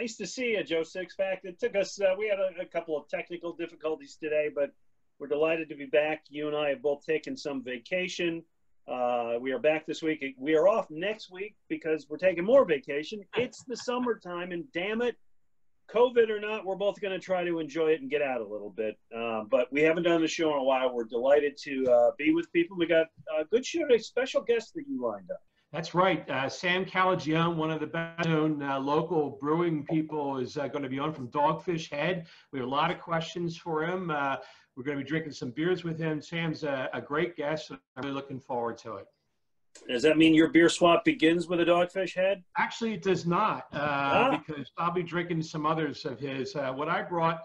Nice to see you, Joe Sixpack. It took us, we had a couple of technical difficulties today, but we're delighted to be back. You and I have both taken some vacation. We are back this week. We are off next week because we're taking more vacation. It's the summertime, and damn it, COVID or not, we're both going to try to enjoy it and get out a little bit. But we haven't done the show in a while. We're delighted to be with people. We got a good show today, special guest that you lined up. That's right. Sam Calagione, one of the best-known local brewing people, is going to be on from Dogfish Head. We have a lot of questions for him. We're going to be drinking some beers with him. Sam's a great guest, and I'm really looking forward to it. Does that mean your beer swap begins with a Dogfish Head? Actually, it does not, because I'll be drinking some others of his. What I brought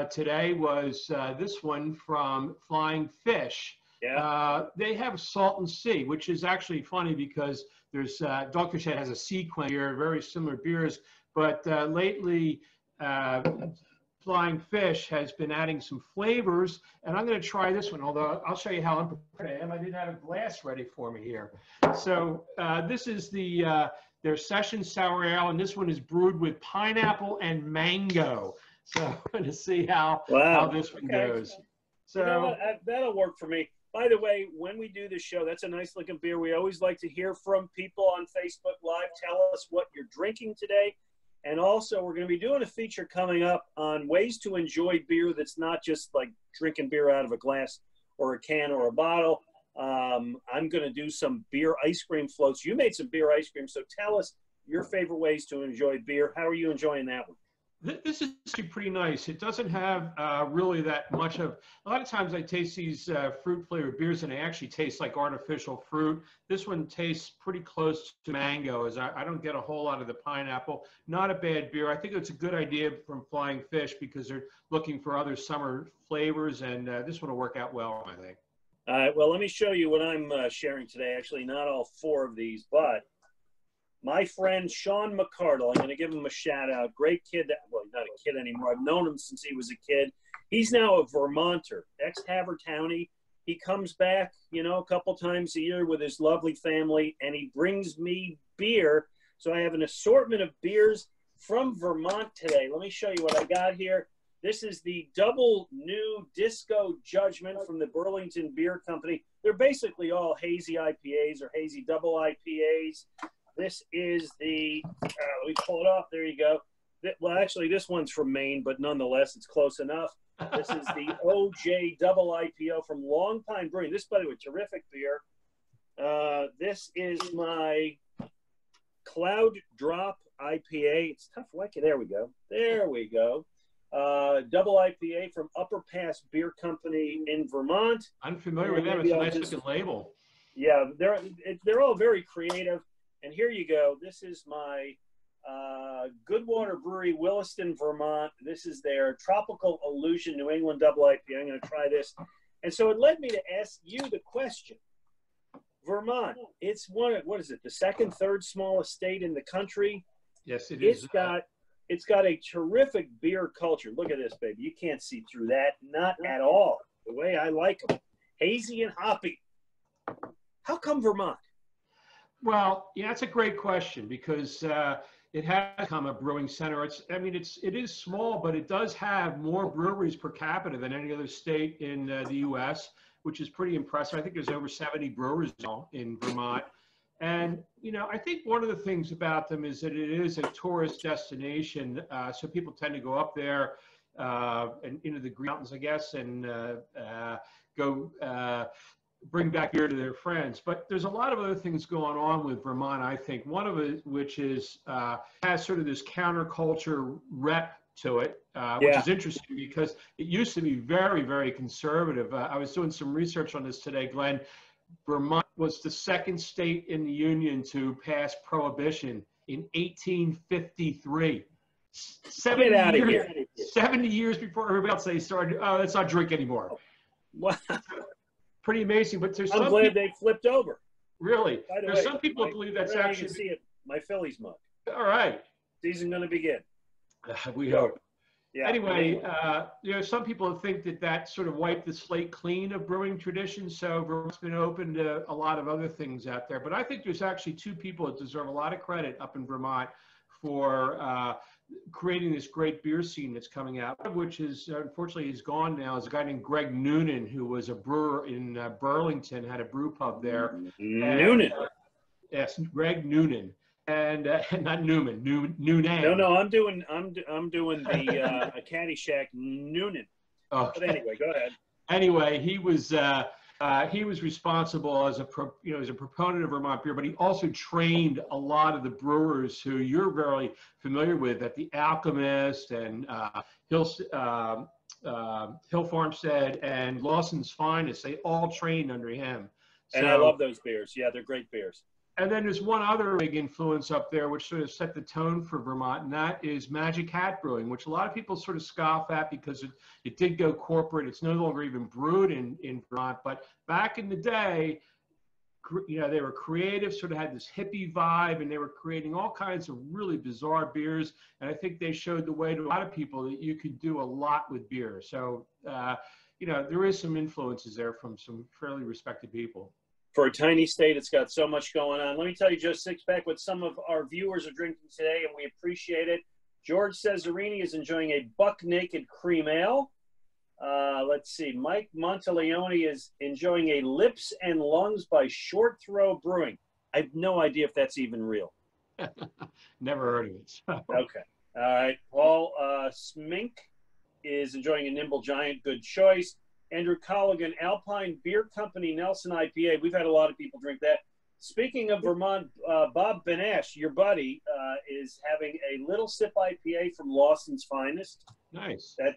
today was this one from Flying Fish. Yeah. They have Salt and Sea, which is actually funny because there's Dogfish Head has a sequence here, very similar beers, but lately Flying Fish has been adding some flavors, and I'm going to try this one, although I'll show you how unprepared I am. I didn't have a glass ready for me here. So this is their Session Sour Ale, and this one is brewed with pineapple and mango. So I'm going to see how this one goes. So you know what? That'll work for me. By the way, when we do this show, that's a nice looking beer. We always like to hear from people on Facebook Live. Tell us what you're drinking today. And also, we're going to be doing a feature coming up on ways to enjoy beer that's not just like drinking beer out of a glass or a can or a bottle. I'm going to do some beer ice cream floats. You made some beer ice cream, so tell us your favorite ways to enjoy beer. How are you enjoying that one? This is actually pretty nice. It doesn't have really that much of, a lot of times I taste these fruit flavored beers and they actually taste like artificial fruit. This one tastes pretty close to mango, as I don't get a whole lot of the pineapple. Not a bad beer. I think it's a good idea from Flying Fish because they're looking for other summer flavors, and this one will work out well, I think. All right, well, let me show you what I'm sharing today. Actually, not all four of these, but my friend Sean McCardle, I'm going to give him a shout out. Great kid. Well, he's not a kid anymore. I've known him since he was a kid. He's now a Vermonter, ex-Havertownie. He comes back, you know, a couple times a year with his lovely family, and he brings me beer. So I have an assortment of beers from Vermont today. Let me show you what I got here. This is the Double New Disco Judgment from the Burlington Beer Company. They're basically all hazy IPAs or hazy double IPAs. This is the, let me pull it off. There you go. Well, actually, this one's from Maine, but nonetheless, it's close enough. This is the OJ Double IPO from Long Pine Brewing. This, by the way, terrific beer. This is my Cloud Drop IPA. It's tough. There we go. There we go. Double IPA from Upper Pass Beer Company in Vermont. I'm familiar with them. It's a nice looking label. Yeah, they're all very creative. And here you go. This is my Goodwater Brewery, Williston, Vermont. This is their Tropical Illusion New England Double IPA. I'm going to try this. And so it led me to ask you the question. Vermont, it's what is it, the second, third smallest state in the country? Yes, it is. It's got a terrific beer culture. Look at this, baby. You can't see through that. Not at all. The way I like them. Hazy and hoppy. How come Vermont? Well, yeah, that's a great question because it has become a brewing center. It is small, but it does have more breweries per capita than any other state in the U.S., which is pretty impressive. I think there's over 70 breweries now in Vermont. And, you know, I think one of the things about them is that it is a tourist destination. So people tend to go up there and into the Green Mountains, I guess, and go bring back beer to their friends. But there's a lot of other things going on with Vermont, I think. One of it, which is has sort of this counterculture rep to it, which is interesting because it used to be very, very conservative. I was doing some research on this today, Glenn. Vermont was the second state in the Union to pass prohibition in 1853. 70 years before everybody else they started, let's not drink anymore. Wow. Pretty amazing, but there's I'm glad they flipped over. Really? There's some people who believe that's actually. You can see it. My Phillies mug. All right. Season going to begin. We hope. Yeah. Anyway, you know, some people think that sort of wiped the slate clean of brewing tradition. So Vermont's been open to a lot of other things out there. But I think there's actually two people that deserve a lot of credit up in Vermont for creating this great beer scene that's coming out, which is unfortunately he's gone now. Is a guy named Greg Noonan, who was a brewer in Burlington, had a brew pub there. Noonan. Yes, Greg Noonan, and not Newman. Noonan. No, I'm doing the Caddyshack Noonan. Okay. But anyway, go ahead. Anyway, he was responsible as a proponent of Vermont beer, but he also trained a lot of the brewers who you're very familiar with at the Alchemist and Hill Farmstead and Lawson's Finest. They all trained under him. And I love those beers. Yeah, they're great beers. And then there's one other big influence up there, which sort of set the tone for Vermont, and that is Magic Hat Brewing, which a lot of people sort of scoff at because it did go corporate. It's no longer even brewed in Vermont. But back in the day, you know, they were creative, sort of had this hippie vibe, and they were creating all kinds of really bizarre beers. And I think they showed the way to a lot of people that you could do a lot with beer. So, you know, there is some influences there from some fairly respected people. For a tiny state, it's got so much going on. Let me tell you, Joe Sixpack, what some of our viewers are drinking today, and we appreciate it. George Cesarini is enjoying a Buck Naked Cream Ale. Let's see. Mike Monteleone is enjoying a Lips and Lungs by Short Throw Brewing. I have no idea if that's even real. Never heard of it. So. Okay. All right. Paul Smink is enjoying a Nimble Giant. Good choice. Andrew Colligan, Alpine Beer Company, Nelson IPA. We've had a lot of people drink that. Speaking of Vermont, Bob Benesh, your buddy, is having a Little Sip IPA from Lawson's Finest. Nice. That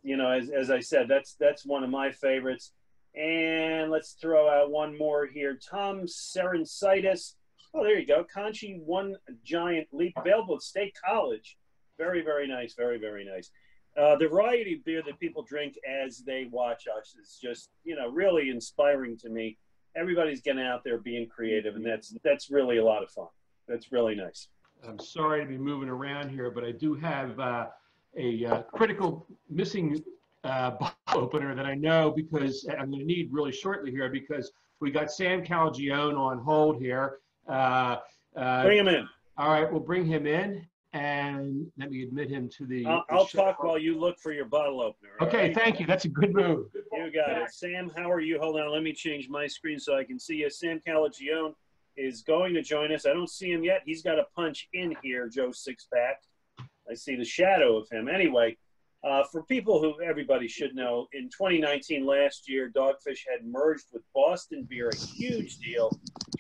you know, as I said, that's one of my favorites. And let's throw out one more here. Tom Serencitis. Oh, there you go. Conchi One Giant Leap, available at State College. Very, very nice. Very, very nice. The variety of beer that people drink as they watch us is just, you know, really inspiring to me. Everybody's getting out there being creative, and that's really a lot of fun. That's really nice. I'm sorry to be moving around here, but I do have a critical missing bottle opener that I know because I'm going to need really shortly here because we got Sam Calagione on hold here. Bring him in. All right, we'll bring him in. And let me admit him to the I'll talk while you look for your bottle opener. Okay, right? Thank you. That's a good move. You got it. Sam, how are you? Hold on. Let me change my screen so I can see you. Sam Calagione is going to join us. I don't see him yet. He's got to punch in here, Joe Sixpack. I see the shadow of him. Anyway, for people who everybody should know, in 2019, last year, Dogfish had merged with Boston Beer, a huge deal,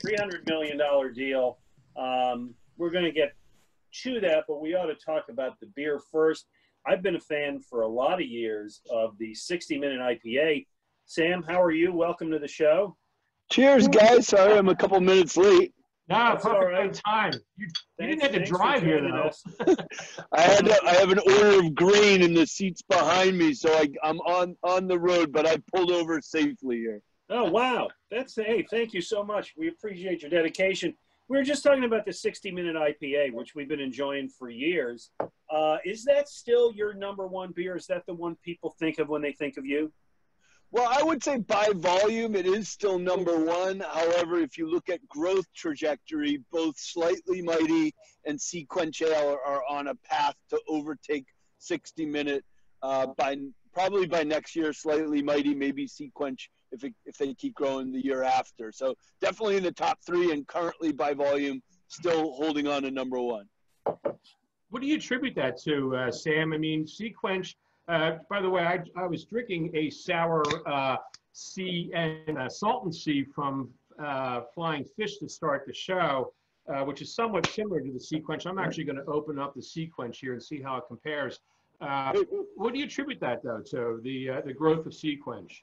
$300 million deal. We're going to get to that, but we ought to talk about the beer first. I've been a fan for a lot of years of the 60-minute IPA. Sam, how are you? Welcome to the show. Cheers, guys. Sorry I'm a couple minutes late. No, perfect time. You didn't have to drive here, though. I have an order of grain in the seats behind me, so I'm on the road, but I pulled over safely here. Oh, wow. Hey, thank you so much. We appreciate your dedication. We were just talking about the 60-minute IPA, which we've been enjoying for years. Is that still your number one beer? Is that the one people think of when they think of you? Well, I would say by volume, it is still number one. However, if you look at growth trajectory, both Slightly Mighty and Sequench Ale are on a path to overtake 60-minute probably by next year. Slightly Mighty, maybe Sequench if they keep growing the year after. So definitely in the top three, and currently by volume, still holding on to number one. What do you attribute that to, Sam? I mean, Sequench, by the way, I was drinking a sour sea and a Salton Sea from Flying Fish to start the show, which is somewhat similar to the Sequench. I'm actually going to open up the Sequench here and see how it compares. What do you attribute that, though, to the growth of Sequench?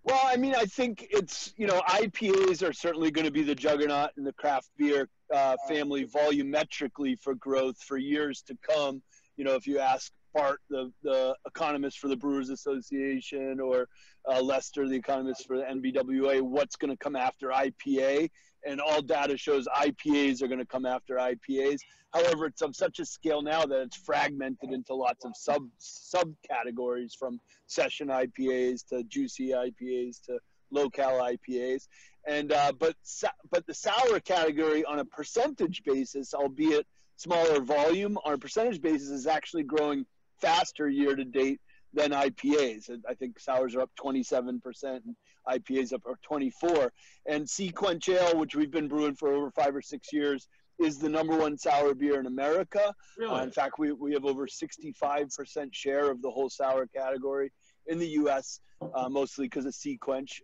Well, I mean, I think it's, you know, IPAs are certainly going to be the juggernaut in the craft beer family volumetrically for growth for years to come. You know, if you ask Bart, the economist for the Brewers Association, or Lester, the economist for the NBWA, what's going to come after IPA, and all data shows IPAs are going to come after IPAs. However, it's of such a scale now that it's fragmented into lots of subcategories, from session IPAs to juicy IPAs to locale IPAs. And but the sour category on a percentage basis, albeit smaller volume, on a percentage basis, is actually growing faster year to date than IPAs. I think sours are up 27% and IPAs up 24%. And Sequench Ale, which we've been brewing for over 5 or 6 years, is the #1 sour beer in America. Really? In fact, we have over 65% share of the whole sour category in the U.S., mostly because of Sequench.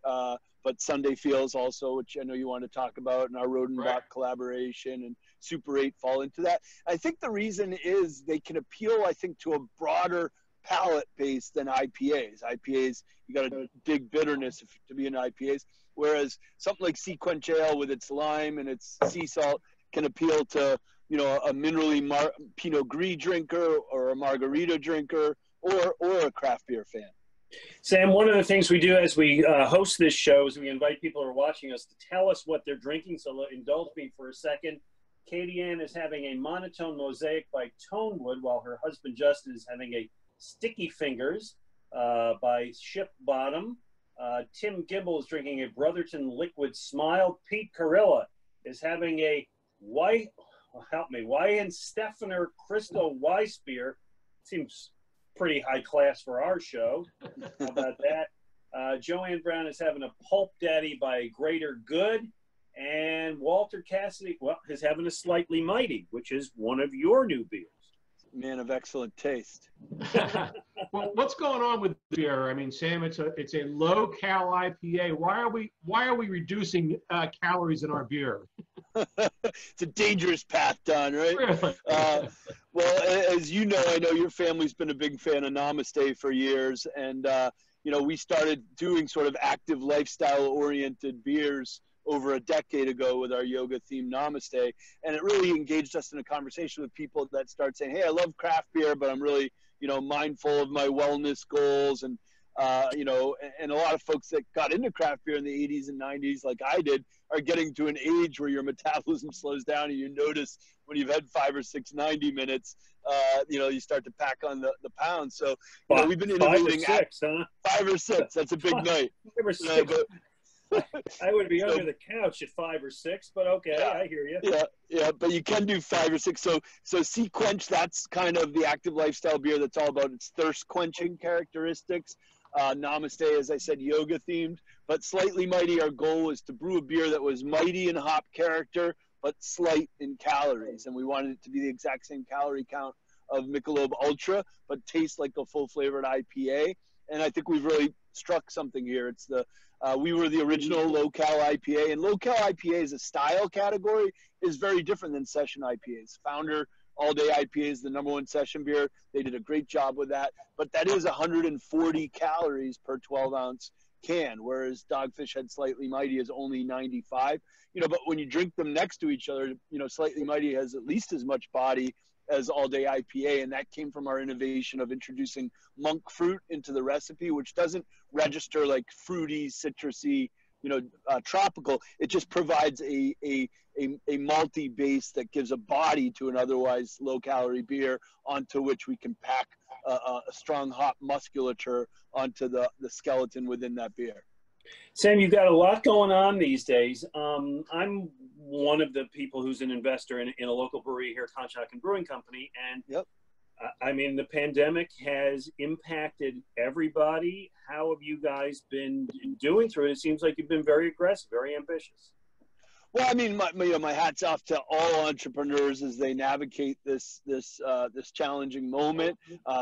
But Sunday Feels also, which I know you want to talk about, and our Rodenbach collaboration and Super 8 fall into that. I think the reason is they can appeal, I think, to a broader palate base than IPAs. IPAs, you got a big bitterness to be in IPAs, whereas something like Sequench Ale with its lime and its sea salt can appeal to, you know, a minerally Pinot Gris drinker or a margarita drinker or a craft beer fan. Sam, one of the things we do as we host this show is we invite people who are watching us to tell us what they're drinking. So indulge me for a second. Katie Ann is having a monotone mosaic by Tonewood, while her husband Justin is having a Sticky Fingers by Ship Bottom. Tim Gibble is drinking a Brotherton Liquid Smile. Pete Carilla is having a Weihenstephaner Crystal Weiss beer. Seems pretty high class for our show. How about that? Joanne Brown is having a Pulp Daddy by Greater Good. And Walter Cassidy, well, is having a Slightly Mighty, which is one of your new beers. Man of excellent taste. Well, what's going on with beer? I mean, Sam, it's a low-cal IPA. Why are we reducing calories in our beer? It's a dangerous path, Don, right? Really? Well, as you know, I know your family's been a big fan of Namaste for years, and you know, we started doing sort of active lifestyle-oriented beers over a decade ago with our yoga-themed Namaste, and it really engaged us in a conversation with people that start saying, "Hey, I love craft beer, but I'm really, you know, mindful of my wellness goals," and you know, and a lot of folks that got into craft beer in the 80s and 90s, like I did, are getting to an age where your metabolism slows down, and you notice when you've had 5 or 6 90 minutes, you know, you start to pack on the pounds. So, you know, we've been innovating. 5 or 6, huh? 5 or 6. That's a big night. 5 or 6. I would be under the couch at 5 or 6, but okay, yeah, I hear you. Yeah, but you can do 5 or 6. So Sequench, that's kind of the active lifestyle beer that's all about its thirst quenching characteristics. Namaste, as I said, yoga themed, but Slightly Mighty, our goal is to brew a beer that was mighty in hop character, but slight in calories. And we wanted it to be the exact same calorie count of Michelob Ultra, but taste like a full flavored IPA. And I think we've really struck something here. It's we were the original Locale Ipa, and Locale Ipa as a style category is very different than session IPAs. Founder All Day IPA is the #1 session beer. They did a great job with that, but that is 140 calories per 12-ounce can, whereas Dogfish Head Slightly Mighty is only 95. You know, but when you drink them next to each other, you know, Slightly Mighty has at least as much body as All Day IPA, and that came from our innovation of introducing monk fruit into the recipe, which doesn't register like fruity, citrusy, you know, tropical. It just provides a malty base that gives a body to an otherwise low-calorie beer, onto which we can pack a strong hop musculature onto the skeleton within that beer. Sam, you've got a lot going on these days. I'm one of the people who's an investor in a local brewery here, Conshohocken Brewing Company, and yep. I mean, the pandemic has impacted everybody. How have you guys been doing through it? It seems like you've been very aggressive, very ambitious. Well, I mean, my hat's off to all entrepreneurs as they navigate this challenging moment.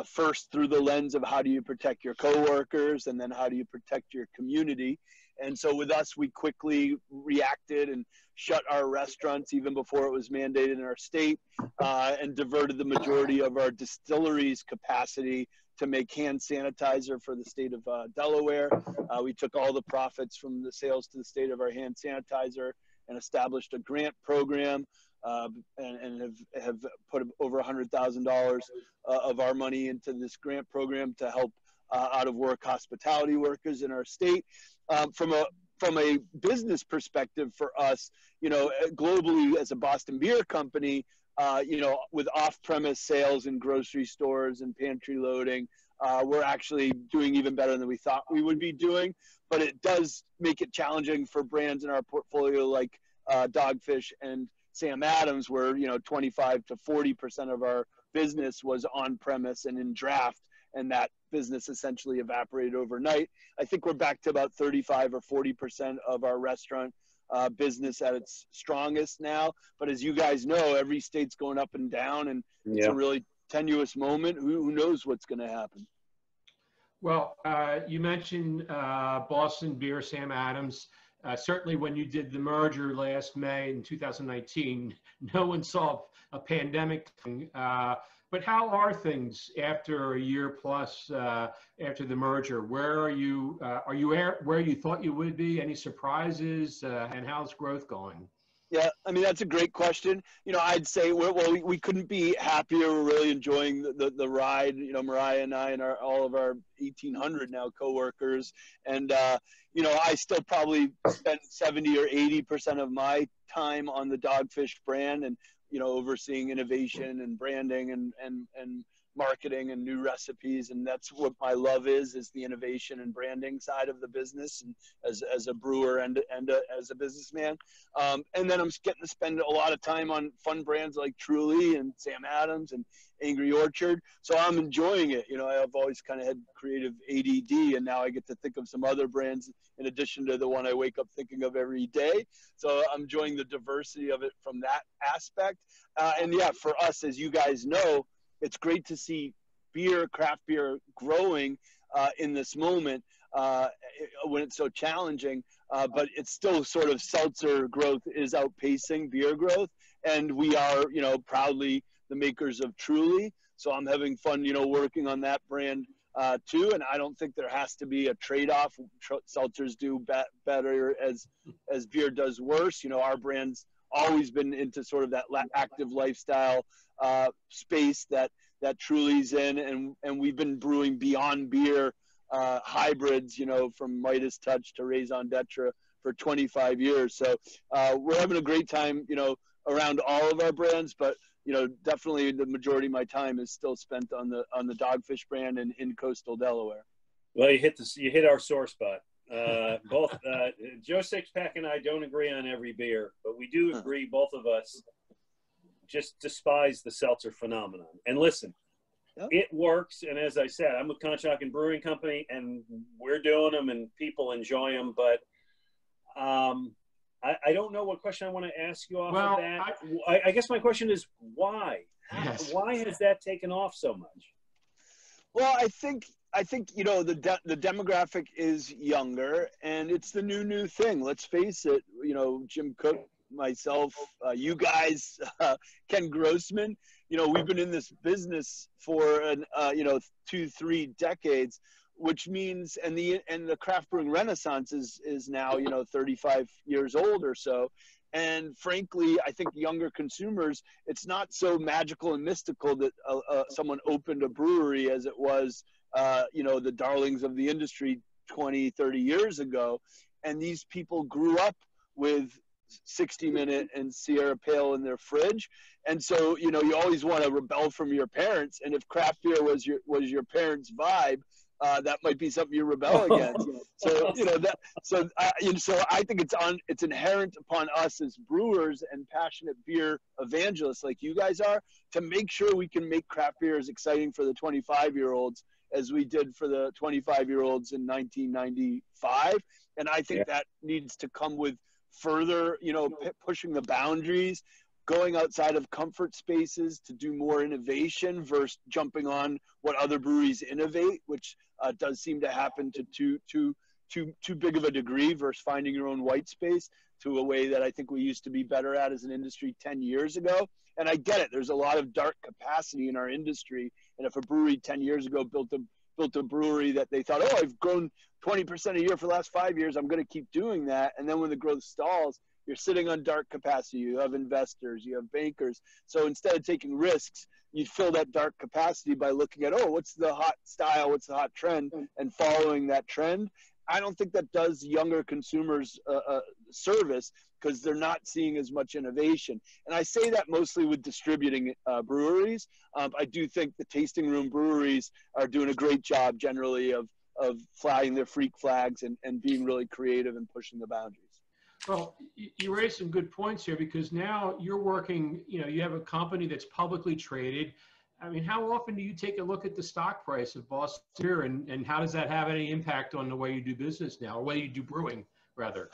First, through the lens of how do you protect your coworkers, and then how do you protect your community. And so with us, we quickly reacted and shut our restaurants even before it was mandated in our state, and diverted the majority of our distillery's capacity to make hand sanitizer for the state of Delaware. We took all the profits from the sales to the state of our hand sanitizer and established a grant program, and have put over $100,000 of our money into this grant program to help out-of-work hospitality workers in our state. From a business perspective for us, you know, globally as a Boston Beer Company, you know, with off-premise sales in grocery stores and pantry loading, we're actually doing even better than we thought we would be doing. But it does make it challenging for brands in our portfolio like Dogfish and Sam Adams, where, 25 to 40% of our business was on premise and in draft, and that business essentially evaporated overnight. I think we're back to about 35 or 40% of our restaurant business at its strongest now. But as you guys know, every state's going up and down, and it's a really tenuous moment. Who knows what's going to happen? Well, you mentioned Boston Beer, Sam Adams. Certainly when you did the merger last May in 2019, no one saw a pandemic. But how are things after a year plus after the merger? Where are you? Are you where you thought you would be? Any surprises? And how's growth going? Yeah, I mean, that's a great question. I'd say, we couldn't be happier. We're really enjoying the ride, Mariah and I and all of our 1,800 now coworkers. And, I still probably spend 70 or 80% of my time on the Dogfish brand and, overseeing innovation and branding and marketing and new recipes. And that's what my love is the innovation and branding side of the business, and as a brewer and as a businessman. And then I'm getting to spend a lot of time on fun brands like Truly and Sam Adams and Angry Orchard. So I'm enjoying it. I've always kind of had creative ADD, and now I get to think of some other brands in addition to the one I wake up thinking of every day. So I'm enjoying the diversity of it from that aspect. And yeah, for us, as you guys know, it's great to see craft beer growing in this moment when it's so challenging, but it's still sort of seltzer growth is outpacing beer growth. And we are, proudly the makers of Truly. So I'm having fun, working on that brand too. And I don't think there has to be a trade-off. Seltzers do better as beer does worse. Our brand's always been into sort of that active lifestyle space that Truly's in, and we've been brewing beyond beer hybrids, from Midas Touch to Raison d'Etre for 25 years. So we're having a great time, around all of our brands, but definitely the majority of my time is still spent on the Dogfish brand and in coastal Delaware. Well, you hit our sore spot. Both Joe Sixpack and I don't agree on every beer, but we do agree, both of us just despise the seltzer phenomenon. And listen, it works. And as I said, I'm with Conshohocken Brewing Company, and we're doing them, and people enjoy them. But I don't know what question I want to ask you off of that. I guess my question is why? Yes. Why has that taken off so much? Well, I think the demographic is younger, and it's the new thing. Let's face it. Jim Cook, myself, you guys, Ken Grossman. We've been in this business for 2-3 decades, which means and the craft brewing renaissance is now 35 years old or so. And frankly, I think younger consumers, it's not so magical and mystical that someone opened a brewery as it was, the darlings of the industry 20, 30 years ago. And these people grew up with 60-minute and Sierra Pale in their fridge. And so, you always want to rebel from your parents. And if craft beer was your parents' vibe, that might be something you rebel against. So So I think it's inherent upon us as brewers and passionate beer evangelists like you guys are to make sure we can make craft beer as exciting for the 25-year-olds as we did for the 25-year-olds in 1995. And I think that needs to come with further, pushing the boundaries, going outside of comfort spaces to do more innovation versus jumping on what other breweries innovate, which does seem to happen to too big of a degree versus finding your own white space to a way that I think we used to be better at as an industry 10 years ago. And I get it. There's a lot of dark capacity in our industry. And if a brewery 10 years ago built a brewery that they thought, I've grown 20% a year for the last 5 years, I'm going to keep doing that. And then when the growth stalls, you're sitting on dark capacity. You have investors, you have bankers. So instead of taking risks, you fill that dark capacity by looking at, what's the hot style, what's the hot trend, and following that trend. I don't think that does younger consumers service because they're not seeing as much innovation. And I say that mostly with distributing breweries. I do think the tasting room breweries are doing a great job generally of flying their freak flags and being really creative and pushing the boundaries. Well, you raised some good points here, because now you're working, you have a company that's publicly traded. I mean, how often do you take a look at the stock price of Boston Beer, and how does that have any impact on the way you do business now, or way you do brewing, rather?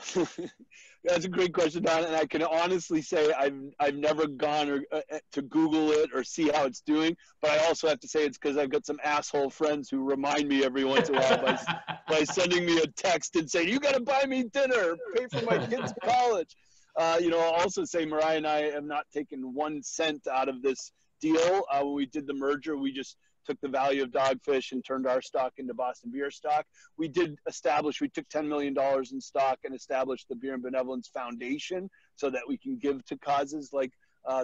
That's a great question, Don. And I can honestly say I've never gone to Google it or see how it's doing. But I also have to say it's because I've got some asshole friends who remind me every once in a while by sending me a text and saying, "You got to buy me dinner, pay for my kids' college." I'll also say Mariah and I have not taken 1 cent out of this deal. When we did the merger, we just took the value of Dogfish and turned our stock into Boston Beer stock. We took $10 million in stock and established the Beer and Benevolence Foundation so that we can give to causes like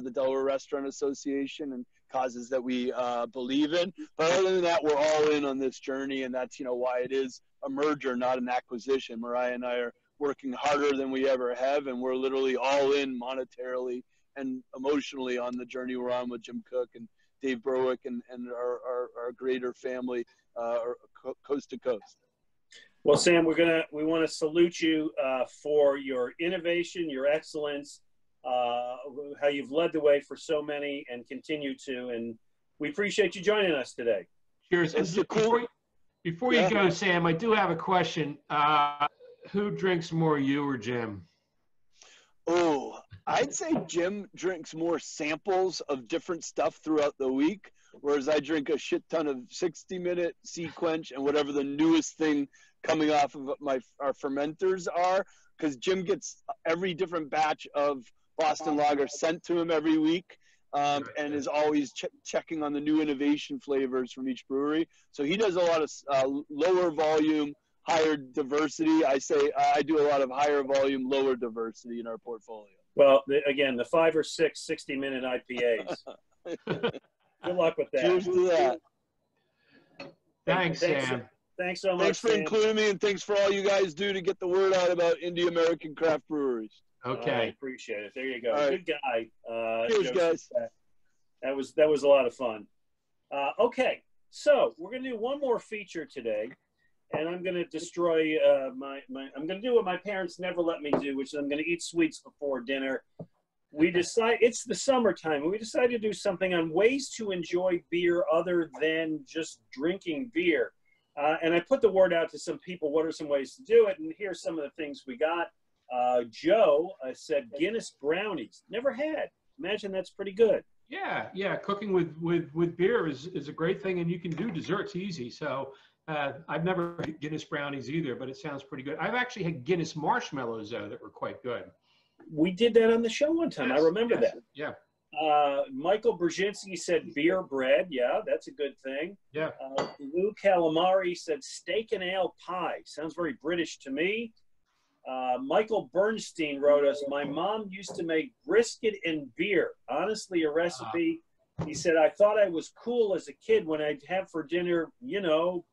the Delaware Restaurant Association and causes that we believe in. But other than that, we're all in on this journey, and that's, why it is a merger, not an acquisition. Mariah and I are working harder than we ever have, and we're literally all in monetarily and emotionally on the journey we're on with Jim Cook and Dave Berwick and our greater family, coast to coast. Well, Sam, we want to salute you for your innovation, your excellence, how you've led the way for so many and continue to, and we appreciate you joining us today. Cheers. Before you go, Sam, I do have a question. Who drinks more, you or Jim? Oh, I'd say Jim drinks more samples of different stuff throughout the week, whereas I drink a shit ton of 60-minute Sequench and whatever the newest thing coming off of our fermenters are, because Jim gets every different batch of Boston Lager sent to him every week, and is always checking on the new innovation flavors from each brewery. So he does a lot of lower volume, higher diversity. I say I do a lot of higher volume, lower diversity in our portfolio. Well, again, the 5 or 6 60-minute IPAs. Good luck with that. Cheers to that. Thanks, Sam. Thanks so much. Thanks for including me, and thanks for all you guys do to get the word out about indie American craft breweries. Okay. I appreciate it. There you go. Right. Good guy. Cheers, guys. That was a lot of fun. Okay, so we're going to do one more feature today. And I'm going to destroy I'm going to do what my parents never let me do, which is I'm going to eat sweets before dinner. It's the summertime, and we decided to do something on ways to enjoy beer other than just drinking beer. And I put the word out to some people, what are some ways to do it? And here's some of the things we got. Joe said Guinness brownies. Never had. Imagine that's pretty good. Yeah. Cooking with beer is a great thing, and you can do desserts easy. So I've never had Guinness brownies either, but it sounds pretty good. I've actually had Guinness marshmallows, though, that were quite good. We did that on the show one time. Yes, I remember that. Yeah. Michael Brzezinski said beer bread. Yeah, that's a good thing. Yeah. Lou Calamari said steak and ale pie. Sounds very British to me. Michael Bernstein wrote us, my mom used to make brisket and beer. Honestly, a recipe. He said, I thought I was cool as a kid when I'd have for dinner,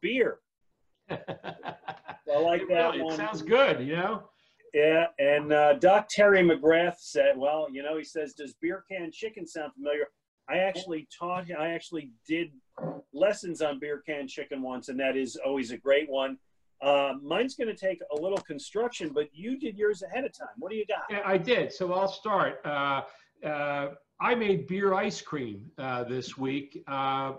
beer. I like that one. It sounds good, Yeah, and Doc Terry McGrath said, well, he says, does beer can chicken sound familiar? I actually did lessons on beer can chicken once, and that is always a great one. Mine's going to take a little construction, but you did yours ahead of time. What do you got? Yeah, I did. So I'll start. I made beer ice cream this week.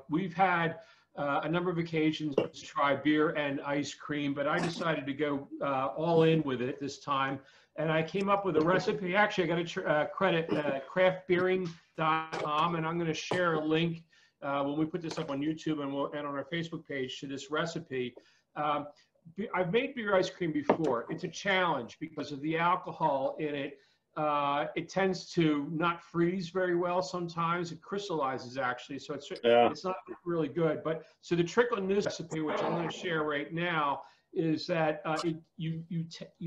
We've had a number of occasions to try beer and ice cream, but I decided to go all in with it this time. And I came up with a recipe. Actually, I got to credit craftbeering.com, and I'm going to share a link when we put this up on YouTube and on our Facebook page to this recipe. I've made beer ice cream before. It's a challenge because of the alcohol in it. It tends to not freeze very well sometimes. It crystallizes, actually, so it's not really good. But so the trick on this recipe, which I'm going to share right now, is that you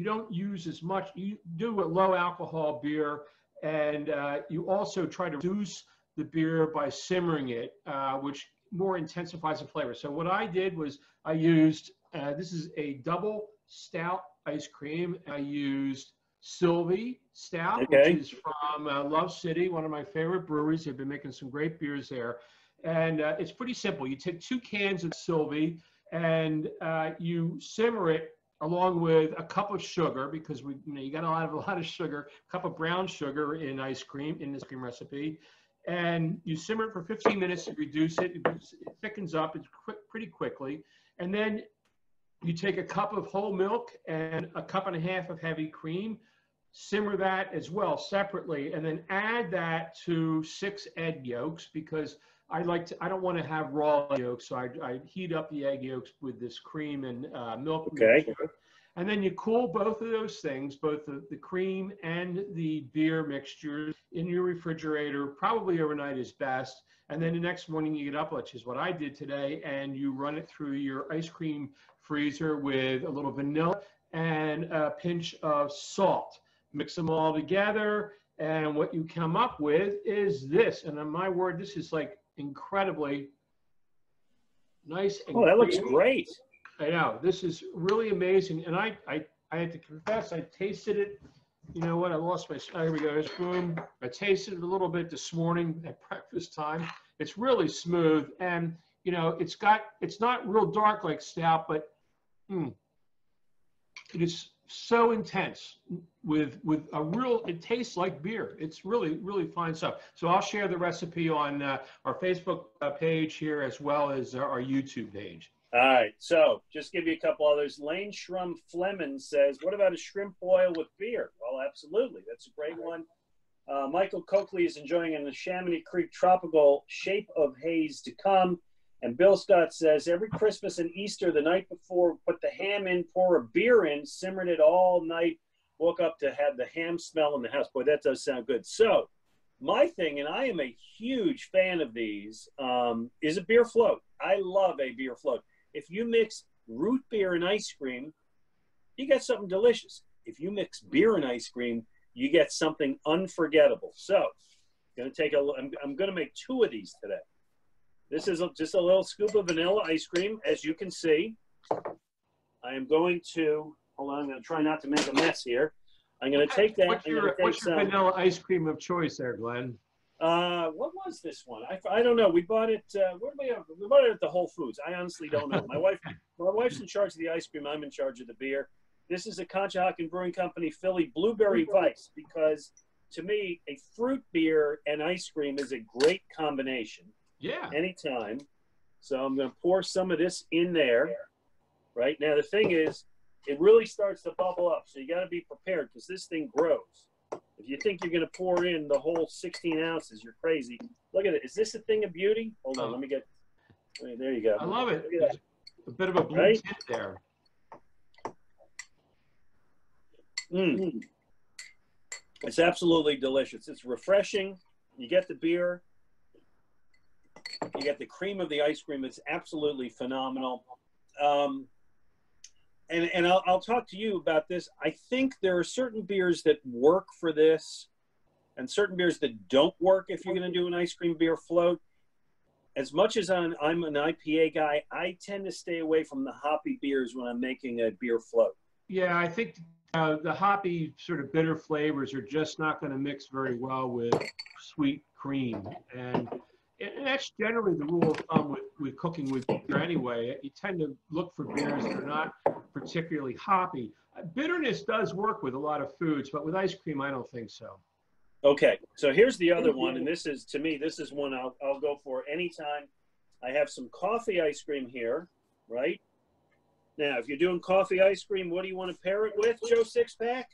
don't use as much. You do a low alcohol beer, and you also try to reduce the beer by simmering it, which more intensifies the flavor. So what I did was I used this is a double stout ice cream. I used Sylvie Stout, which is from Love City, one of my favorite breweries. They've been making some great beers there. And it's pretty simple. You take 2 cans of Sylvie and you simmer it along with a cup of sugar, because you got a lot of sugar, a cup of brown sugar in ice cream, in this cream recipe. And you simmer it for 15 minutes to reduce it. It thickens up pretty quickly. And then you take a cup of whole milk and a cup and a half of heavy cream, simmer that as well separately, and then add that to 6 egg yolks, because I don't want to have raw yolks, so I heat up the egg yolks with this cream and milk mixture. And then you cool both of those things, both the cream and the beer mixtures, in your refrigerator, probably overnight is best. And then the next morning you get up, which is what I did today, and you run it through your ice cream freezer with a little vanilla and a pinch of salt. Mix them all together, and what you come up with is this. And on my word, this is like incredibly nice. And that looks great. I know, this is really amazing. And I had to confess, I tasted it. You know what? I lost my, here we go, boom. I tasted it a little bit this morning at breakfast time. It's really smooth. And, you know, it's not real dark like stout, but it is so intense with a real, it tastes like beer. It's really, really fine stuff. So I'll share the recipe on our Facebook page here, as well as our YouTube page. All right, so just give you a couple others. Lane Shrum Fleming says, what about a shrimp boil with beer? Well, absolutely. That's a great one. Michael Coakley is enjoying in the Chamonix Creek tropical shape of haze to come. And Bill Scott says, every Christmas and Easter, the night before, put the ham in, pour a beer in, simmered it all night, woke up to have the ham smell in the house. Boy, that does sound good. So my thing, and I am a huge fan of these, is a beer float. I love a beer float. If you mix root beer and ice cream, you get something delicious. If you mix beer and ice cream, you get something unforgettable. So I'm going to make 2 of these today. This is just a little scoop of vanilla ice cream, as you can see. I am going to, hold on, I'm going to try not to make a mess here. I'm going to take that. What's your vanilla ice cream of choice there, Glenn? What was this one? I don't know. We bought it. Where did we have? We bought it at the Whole Foods. I honestly don't know. My wife's in charge of the ice cream. I'm in charge of the beer. This is a Conshohocken Brewing Company Philly Blueberry Vice, because to me, a fruit beer and ice cream is a great combination. Yeah. Anytime. So I'm going to pour some of this in there. Right now, the thing is, it really starts to bubble up. So you got to be prepared, because this thing grows. If you think you're going to pour in the whole 16 ounces, you're crazy. Look at it. Is this a thing of beauty? Hold on. Let me get. There you go. I love it. A bit of a blue tint there. It's absolutely delicious. It's refreshing. You get the beer. You get the cream of the ice cream. It's absolutely phenomenal. And I'll talk to you about this. I think there are certain beers that work for this and certain beers that don't work if you're going to do an ice cream beer float. As much as I'm an IPA guy, I tend to stay away from the hoppy beers when I'm making a beer float. Yeah, I think the hoppy sort of bitter flavors are just not going to mix very well with sweet cream. And that's generally the rule of thumb with cooking with beer anyway. You tend to look for beers that are not particularly hoppy. Bitterness does work with a lot of foods, but with ice cream, I don't think so. Okay, so here's the other one, and this is, to me, this is one I'll go for anytime. I have some coffee ice cream here, right? Now, if you're doing coffee ice cream, what do you want to pair it with, Joe Sixpack?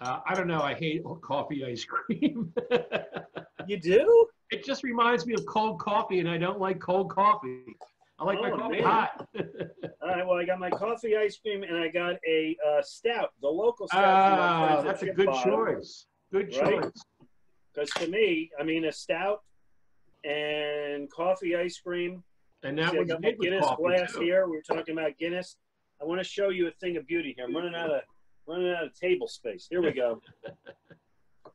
I don't know. I hate coffee ice cream. You do? It just reminds me of cold coffee, and I don't like cold coffee. I like my coffee hot. All right, well, I got my coffee ice cream, and I got a stout, the local stout. That's a good choice. Good choice. Because to me, I mean, a stout and coffee ice cream. And that I got my Guinness glass too. here. We were talking about Guinness. I want to show you a thing of beauty here. I'm running out of table space. Here we go.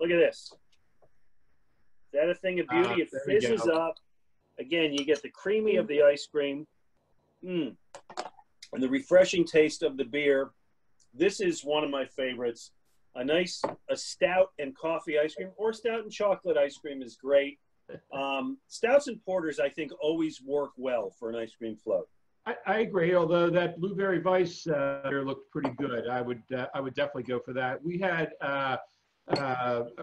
Look at this. Is that a thing of beauty? It fizzes up. Again, you get the creamy of the ice cream, and the refreshing taste of the beer. This is one of my favorites. A stout and coffee ice cream, or stout and chocolate ice cream is great. Stouts and porters, I think, always work well for an ice cream float. I agree. Although that Blueberry Vice beer looked pretty good, I would definitely go for that. We had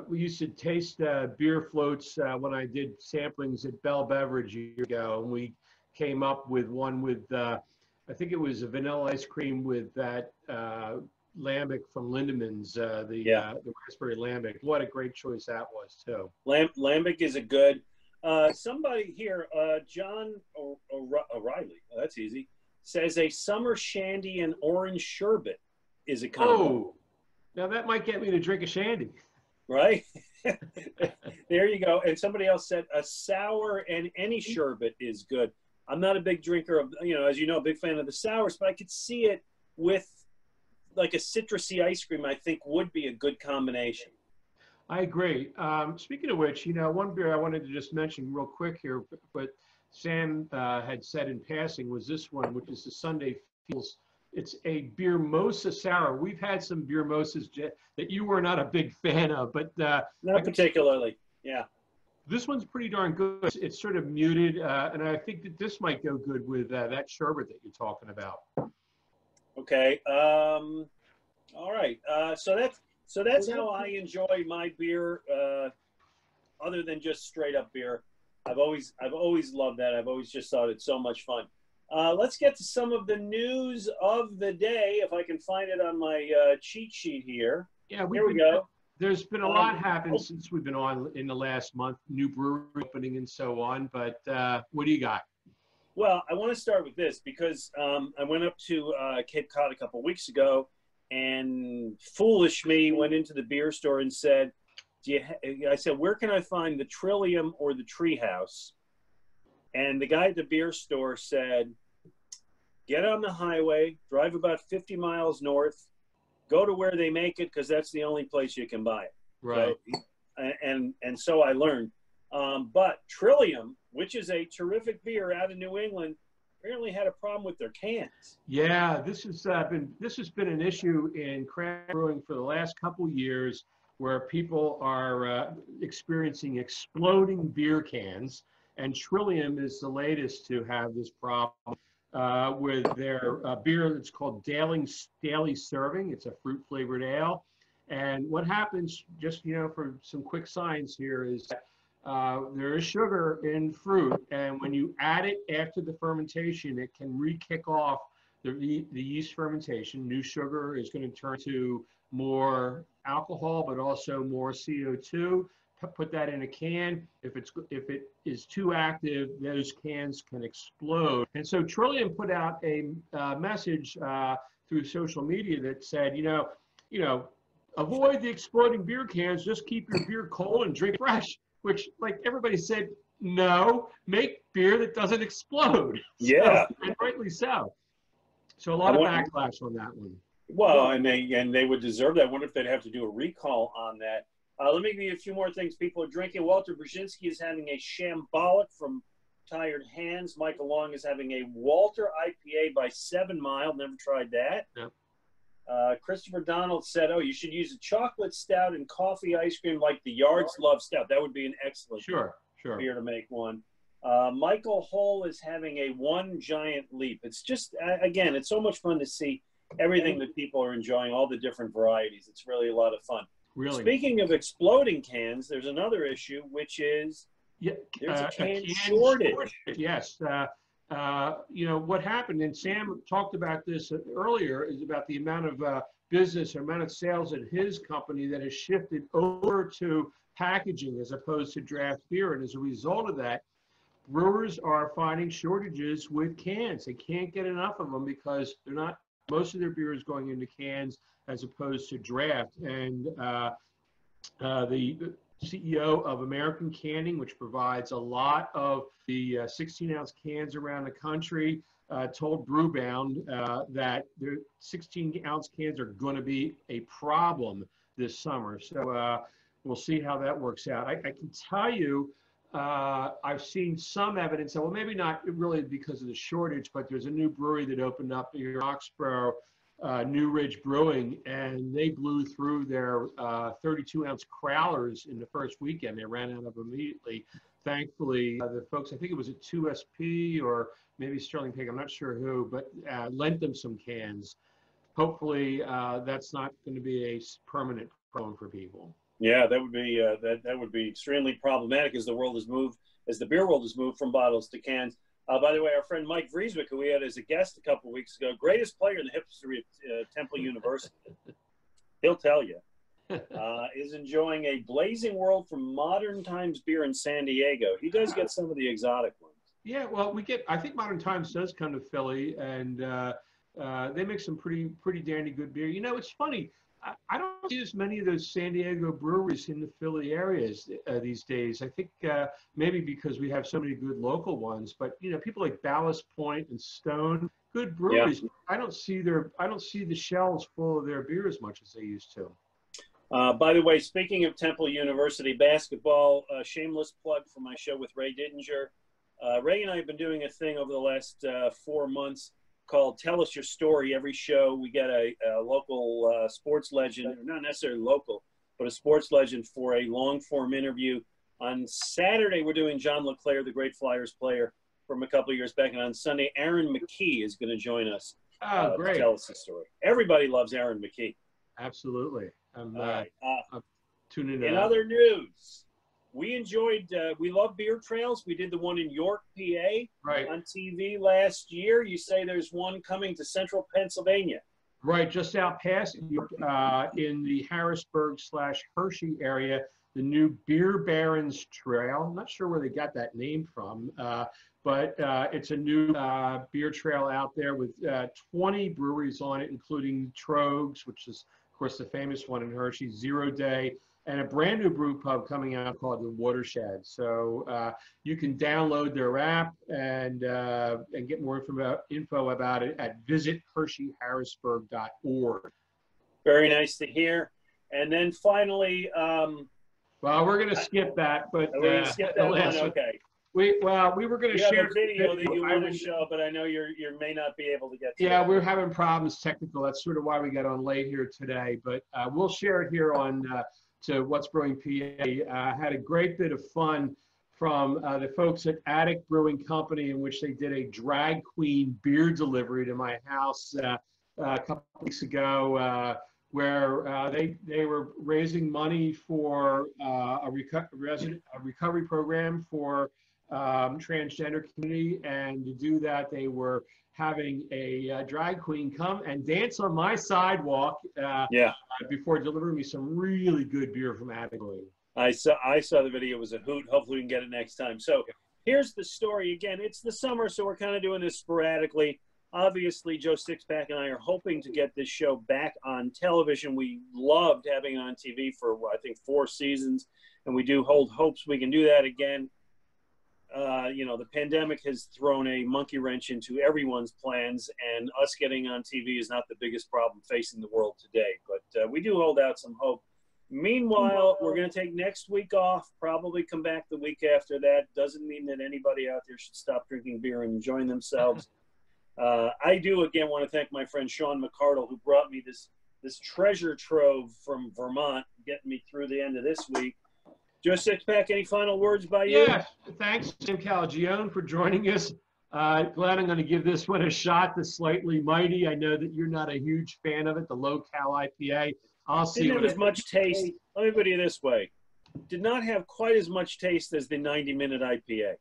we used to taste beer floats when I did samplings at Bell Beverage years ago, and we came up with one with I think it was a vanilla ice cream with that lambic from Lindemann's, the raspberry lambic. What a great choice that was too. Lambic is a good. Somebody here, John O'Reilly, that's easy, says a summer shandy and orange sherbet is a combo. Oh, now that might get me to drink a shandy. Right? There you go. And somebody else said a sour and any sherbet is good. I'm not a big drinker of, as you know, a big fan of the sours, but I could see it with like a citrusy ice cream, I think would be a good combination. I agree. Speaking of which, one beer I wanted to just mention real quick here, but Sam had said in passing was this one, which is the Sunday Feels. It's a beer mosa sour. We've had some beer mosas that you were not a big fan of, but not particularly. Yeah. This one's pretty darn good. It's sort of muted, and I think that this might go good with that sherbet that you're talking about. Okay. All right. So that's how I enjoy my beer. Other than just straight up beer, I've always loved that. I've always just thought it's so much fun. Let's get to some of the news of the day, if I can find it on my cheat sheet here. Yeah, here we go. There's been a lot happened since we've been on in the last month, new brewery opening and so on, but what do you got? Well, I want to start with this because I went up to Cape Cod a couple weeks ago, and foolish me went into the beer store and said, I said, where can I find the Trillium or the Treehouse? And the guy at the beer store said, get on the highway, drive about 50 miles north, go to where they make it because that's the only place you can buy it. Right. So, and so I learned. But Trillium, which is a terrific beer out of New England, apparently had a problem with their cans. Yeah, this has been an issue in craft brewing for the last couple years, where people are experiencing exploding beer cans, and Trillium is the latest to have this problem with their beer that's called Daily Serving. It's a fruit-flavored ale. And what happens, just for some quick science here, is there is sugar in fruit, and when you add it after the fermentation, it can re-kick off the yeast fermentation. New sugar is going to turn to more alcohol, but also more CO2. Put that in a can. If it is too active, those cans can explode. And so Trillium put out a message through social media that said, avoid the exploding beer cans. Just keep your beer cold and drink fresh. Which, like everybody said, no, make beer that doesn't explode. Yeah, and rightly so. So a lot of backlash on that one. Well, and they would deserve that. I wonder if they'd have to do a recall on that. Let me give you a few more things people are drinking. Walter Brzezinski is having a Shambolic from Tired Hands. Michael Long is having a Walter IPA by 7 Mile. Never tried that. Yep. Christopher Donald said, you should use a chocolate stout and coffee ice cream like the Yards Love Stout. That would be an excellent beer to make one. Michael Hole is having a One Giant Leap. It's just, again, it's so much fun to see everything that people are enjoying, all the different varieties. It's really a lot of fun. Really. Speaking of exploding cans, there's another issue, which is there's a can shortage. Yes. What happened, and Sam talked about this earlier, is about the amount of business or amount of sales at his company that has shifted over to packaging as opposed to draft beer. And as a result of that, brewers are finding shortages with cans. They can't get enough of them because most of their beer is going into cans as opposed to draft. And the CEO of American Canning, which provides a lot of the 16-ounce cans around the country, told Brewbound that their 16-ounce cans are going to be a problem this summer. So we'll see how that works out. I can tell you, I've seen some evidence, well, maybe not really because of the shortage, but there's a new brewery that opened up here in Roxborough, New Ridge Brewing, and they blew through their 32-ounce crowlers in the first weekend. They ran out of them immediately. thankfully, the folks, I think it was at 2SP or maybe Sterling Pig, I'm not sure who, but lent them some cans. Hopefully, that's not going to be a permanent problem for people. Yeah, that would be that would be extremely problematic as the world has moved, as the beer world has moved from bottles to cans. By the way, our friend Mike Vrieswick, who we had as a guest a couple of weeks ago, greatest player in the history of Temple University, he'll tell you, is enjoying a blazing world from Modern Times beer in San Diego. He does get some of the exotic ones. Yeah, well, I think Modern Times does come to Philly, and they make some pretty dandy good beer. You know, it's funny. I don't see as many of those San Diego breweries in the Philly areas these days. I think maybe because we have so many good local ones, but you know, people like Ballast Point and Stone, good breweries. Yeah. I don't see the shelves full of their beer as much as they used to. By the way, speaking of Temple University basketball, shameless plug for my show with Ray Didinger. Ray and I have been doing a thing over the last 4 months called Tell Us Your Story. Every show we get a local sports legend, not necessarily local, but a sports legend for a long-form interview. On Saturday, we're doing John LeClaire, the great Flyers player from a couple of years back. And on Sunday, Aaron McKee is going to join us to tell us the story. Everybody loves Aaron McKee. Absolutely. I'm tuning in. In other news, we enjoyed, we love beer trails. We did the one in York, PA on TV last year. You say there's one coming to central Pennsylvania. Right, just out past York, in the Harrisburg/Hershey area, the new Beer Barons Trail. I'm not sure where they got that name from, but it's a new beer trail out there with 20 breweries on it, including Trogs, which is, of course, the famous one in Hershey, Zero Day, and a brand new brew pub coming out called the Watershed. So you can download their app and get more info about it at visithersheyharrisburg.org. Very nice to hear. And then finally, well, we're going to skip that, but we're going to skip that one. Okay. We were going to share a video that you want to show, but I know you may not be able to get to. Yeah, we're having problems technical. That's sort of why we got on late here today, but we'll share it here on to What's Brewing PA. Had a great bit of fun from the folks at Attic Brewing Company, in which they did a drag queen beer delivery to my house a couple weeks ago, where they were raising money for a recovery program for transgender community, and to do that they were having a drag queen come and dance on my sidewalk before delivering me some really good beer from Attic Brewing. I saw the video. It was a hoot. Hopefully we can get it next time. So here's the story. Again, it's the summer, so we're kind of doing this sporadically. Obviously, Joe Sixpack and I are hoping to get this show back on television. We loved having it on TV for, I think, 4 seasons, and we do hold hopes we can do that again. You know, the pandemic has thrown a monkey wrench into everyone's plans, and us getting on TV is not the biggest problem facing the world today. But we do hold out some hope. Meanwhile, we're going to take next week off, probably come back the week after that. Doesn't mean that anybody out there should stop drinking beer and enjoying themselves. I do, again, want to thank my friend Sean McCardle, who brought me this treasure trove from Vermont, getting me through the end of this week. Joe Sixpack, any final words by you? Yeah, thanks, Jim Calagione, for joining us. Glad I'm going to give this one a shot, the Slightly Mighty. I know that you're not a huge fan of it, the Locale Ipa. I'll see. Didn't have as much taste. Let me put it this way. Did not have quite as much taste as the 90-minute IPA.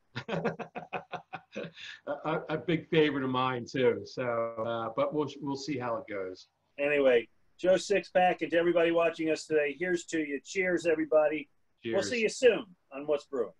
a big favorite of mine, too. So, but we'll see how it goes. Anyway, Joe Sixpack, and to everybody watching us today, here's to you. Cheers, everybody. Cheers. We'll see you soon on What's Brewing.